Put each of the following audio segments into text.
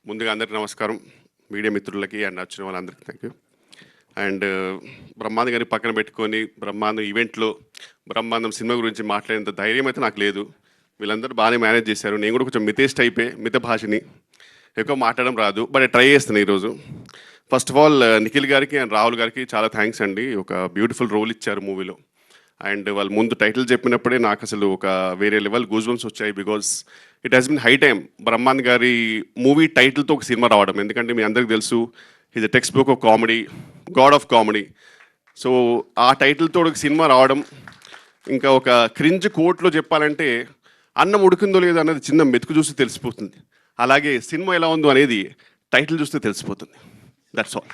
ముందుగా అందరికీ నమస్కారం, మీడియా మిత్రులకి అండ్ వచ్చిన వాళ్ళందరికీ థ్యాంక్ యూ. అండ్ బ్రహ్మాండం గారిని పక్కన పెట్టుకొని బ్రహ్మాండం ఈవెంట్లో బ్రహ్మాండం సినిమా గురించి మాట్లాడేంత ధైర్యం అయితే నాకు లేదు. వీళ్ళందరూ బాగానే మేనేజ్ చేశారు. నేను కూడా కొంచెం మితేస్ట్ అయిపోయి మిత భాషని ఎక్కువ మాట్లాడడం రాదు, బట్ ట్రై చేస్తున్నాను ఈరోజు. ఫస్ట్ ఆఫ్ ఆల్ నిఖిల్ గారికి అండ్ రాహుల్ గారికి చాలా థ్యాంక్స్ అండి. ఒక బ్యూటిఫుల్ రోల్ ఇచ్చారు మూవీలో. అండ్ వాళ్ళు ముందు టైటిల్ చెప్పినప్పుడే నాకు అసలు ఒక వేరే లెవెల్ గూజ్ బంప్స్ వచ్చాయి. Because it has been high time బ్రహ్మాండ్ గారి మూవీ టైటిల్తో ఒక సినిమా రావడం. ఎందుకంటే మీ అందరికి తెలుసు, is a text book of comedy, God of comedy. So ఆ టైటిల్తో ఒక సినిమా రావడం, ఇంకా ఒక క్రింజ్ కోట్లో చెప్పాలంటే అన్నం ఉడికిందో లేదో అన్నది చిన్న మెతుకు చూస్తే తెలిసిపోతుంది. అలాగే సినిమా ఎలా ఉందో అనేది టైటిల్ చూస్తే తెలిసిపోతుంది. That's all.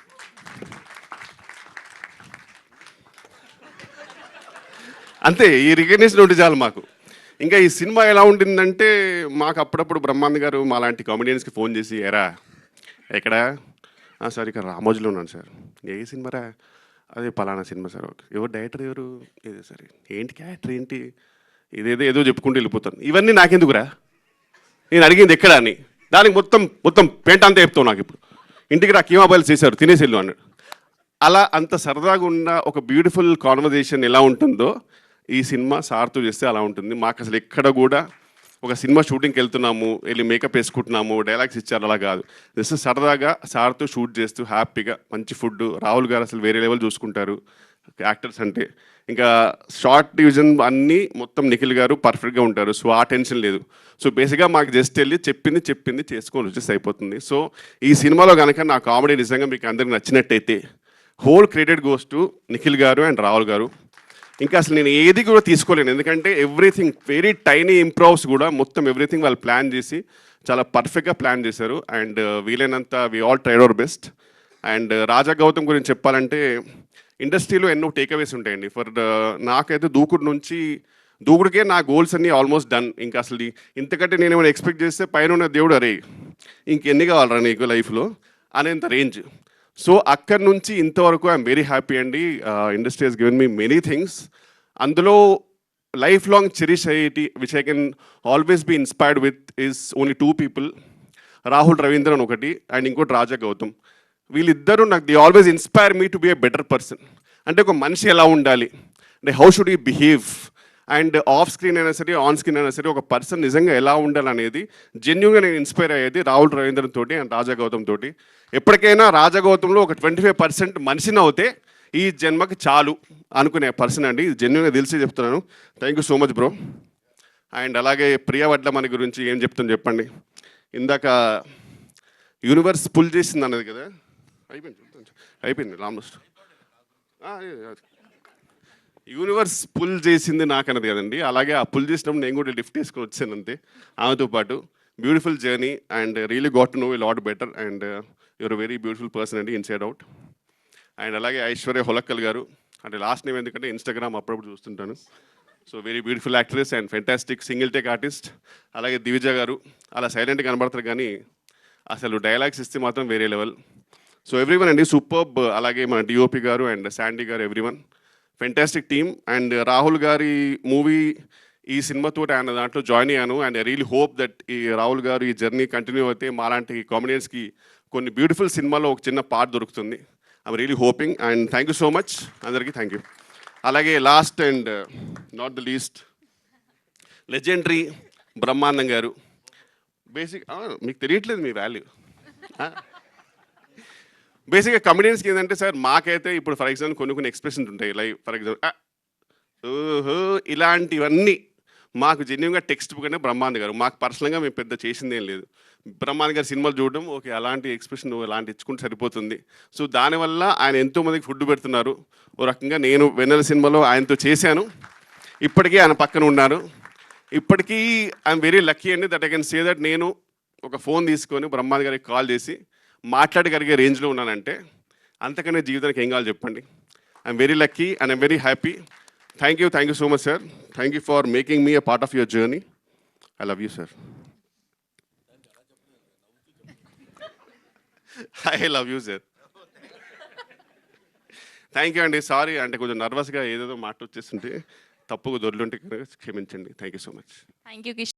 అంతే, ఈ రికగ్నిషన్ ఉంటే చాలు మాకు. ఇంకా ఈ సినిమా ఎలా ఉంటుందంటే, మాకు అప్పుడప్పుడు బ్రహ్మాండ్ గారు మా లాంటి కామెడియన్స్కి ఫోన్ చేసి, ఎరా ఎక్కడా సార్ ఇక్కడ రామోజీలో ఉన్నాను సార్. ఏ సినిమారా? అదే పలానా సినిమా సార్. ఓకే, ఎవరు డైరెక్టర్ ఎవరు? ఇదే సరే, ఏంటి క్యారెక్టర్ ఏంటి? ఏదో చెప్పుకుంటూ వెళ్ళిపోతాను. ఇవన్నీ నాకెందుకురా, నేను అడిగింది ఎక్కడ అని. దానికి మొత్తం పెంట అంతా చెప్తావు నాకు. ఇప్పుడు ఇంటికి రా, కీమా బాయిల్స్ చేశారు తినేసేళ్ళు అన్నాడు. అలా అంత సరదాగా ఉన్న ఒక బ్యూటిఫుల్ కాన్వర్జేషన్ ఎలా ఉంటుందో ఈ సినిమా సార్తో చేస్తే అలా ఉంటుంది. మాకు అసలు ఎక్కడ కూడా ఒక సినిమా షూటింగ్కి వెళ్తున్నాము, వెళ్ళి మేకప్ వేసుకుంటున్నాము, డైలాగ్స్ ఇచ్చారు, అలా కాదు. జస్ట్ సరదాగా సార్తో షూట్ చేస్తూ హ్యాపీగా మంచి ఫుడ్. రాహుల్ గారు అసలు వేరే లెవెల్ చూసుకుంటారు యాక్టర్స్ అంటే. ఇంకా షార్ట్ డివిజన్ అన్నీ మొత్తం నిఖిల్ గారు పర్ఫెక్ట్గా ఉంటారు. సో ఆ టెన్షన్ లేదు. సో బేసిక్గా మాకు జస్ట్ వెళ్ళి చెప్పింది చేసుకొని వచ్చేసి అయిపోతుంది. సో ఈ సినిమాలో కనుక నా కామెడీ నిజంగా మీకు అందరికి నచ్చినట్టయితే whole credit goes to Nikhil గారు అండ్ రాహుల్ గారు. ఇంకా అసలు నేను ఏది కూడా తీసుకోలేను, ఎందుకంటే ఎవ్రీథింగ్ వెరీ టైనీ ఇంప్రూవ్స్ కూడా మొత్తం ఎవ్రీథింగ్ వాళ్ళు ప్లాన్ చేసి చాలా పర్ఫెక్ట్గా ప్లాన్ చేశారు. అండ్ వీలైనంత we all tried our best. And Raja Gautam గురించి చెప్పాలంటే, ఇండస్ట్రీలో ఎన్నో టేక్అవేస్ ఉంటాయండి. నాకైతే దూకుడికే నా గోల్స్ అన్నీ ఆల్మోస్ట్ డన్. ఇంకా అసలు ఇంతకంటే నేను ఏమైనా ఎక్స్పెక్ట్ చేస్తే పైన దేవుడు అరే ఇంకెన్ని కావాలరా నీకు లైఫ్లో అనేంత రేంజ్. సో అక్కడి నుంచి ఇంతవరకు ఐఎమ్ వెరీ హ్యాపీ అండి. Industry has given me many things. అందులో లైఫ్ లాంగ్ చెరిష్ అయ్యేటి which I can always be inspired with is only 2 people. Rahul Ravindran ఒకటి, అండ్ ఇంకోటి రాజా గౌతమ్. వీళ్ళిద్దరూ నాకు the always inspire me to be a better person. అంటే ఒక మనిషి ఎలా ఉండాలి, అంటే how should you behave, and off screen అయినా సరే ఆన్ స్క్రీన్ అయినా సరే ఒక పర్సన్ నిజంగా ఎలా ఉండాలనేది జెన్యూన్గా నేను ఇన్స్పైర్ అయ్యేది రాహుల్ రవీంద్రన్ తోటి అండ్ రాజా గౌతమ్ తోటి. ఎప్పటికైనా రాజా గౌతంలో ఒక 25% మనిషిని అవుతే ఈ జన్మకి చాలు అనుకునే పర్సన్ అండి. ఇది జెన్యూన్గా తెలిసి చెప్తున్నాను. Thank you so much bro. And అలాగే ప్రియా వడ్లమణి గురించి ఏం చెప్తాను చెప్పండి. ఇందాక యూనివర్స్ పుల్ చేసింది అన్నది కదా, అయిపోయింది ఆల్మోస్ట్. యూనివర్స్ పుల్ చేసింది నాకు అన్నది కదండి. అలాగే ఆ పుల్ చేసినప్పుడు నేను కూడా లిఫ్ట్ వేసుకొని వచ్చాను అంతే ఆమెతో పాటు. Beautiful journey and really got to know a lot better. And you're very beautiful person అండి ఇన్సైడ్ అవుట్. అండ్ అలాగే ఐశ్వర్య హొలక్కల్ గారు, అంటే లాస్ట్ నేమ్ ఎందుకంటే ఇన్స్టాగ్రామ్ అప్పుడప్పుడు చూస్తుంటాను. So very beautiful actress and fantastic single take artist. అలాగే దివిజ గారు, అలా సైలెంట్గా కనబడతారు కానీ అసలు డైలాగ్స్ ఇస్తే మాత్రం వేరే లెవెల్. సో ఎవ్రీవన్ అండి సూపర్బ్. అలాగే మన డిఓపి గారు అండ్ శాండీ గారు, everyone fantastic team. And Rahul గారి మూవీ ఈ సినిమాతో ఆయన దాంట్లో జాయిన్ అయ్యాను. And I really hope that ఈ రాహుల్ గారు ఈ జర్నీ కంటిన్యూ అయితే మాలాంటి కామెడియన్స్కి కొన్ని బ్యూటిఫుల్ సినిమాలో ఒక చిన్న పార్ట్ దొరుకుతుంది. I'm really hoping. And thank you so much అందరికీ, థ్యాంక్ యూ. అలాగే last and not the least, legendary Brahmanandam గారు. మీకు తెలియట్లేదు మీ వాల్యూ. బేసిక్గా కమెడియన్స్కి ఏంటంటే సార్, మాకైతే ఇప్పుడు ఫర్ ఎగ్జాంపుల్ కొన్ని ఎక్స్ప్రెషన్స్ ఉంటాయి. లైక్ ఫర్ ఎగ్జాంపుల్ ఓహో ఇలాంటివన్నీ మాకు జెన్యున్గా టెక్స్ట్ బుక్ అంటే బ్రహ్మాండ్ గారు. మాకు పర్సనల్గా మేము పెద్ద చేసింది ఏం లేదు. బ్రహ్మాండ్ గారి సినిమాలు చూడడం, ఓకే అలాంటి ఎక్స్ప్రెషన్ అలాంటి ఇచ్చుకుంటే సరిపోతుంది. సో దానివల్ల ఆయన ఎంతోమందికి ఫుడ్ పెడుతున్నారు. ఓ రకంగా నేను వెన్నెల సినిమాలో ఆయనతో చేశాను, ఇప్పటికీ ఆయన పక్కన ఉన్నారు. ఇప్పటికీ ఐఎమ్ వెరీ లక్కీ అండి that I can say that నేను ఒక ఫోన్ తీసుకొని బ్రహ్మాండ్ గారికి కాల్ చేసి మాట్లాడగలిగే రేంజ్లో ఉన్నానంటే అంతకనే జీవితానికి ఏం కావాలి చెప్పండి. I'm very lucky and I'm very happy. Thank you so much sir. Thank you for making me a part of your journey. I love you sir. I love you sir. Thank you అండి. Sorry అంటే కొంచెం నర్వస్గా ఏదేదో మాట వచ్చేస్తుంటే తప్పుగా దొర్లుంటే క్షమించండి. Thank you so much. Thank you.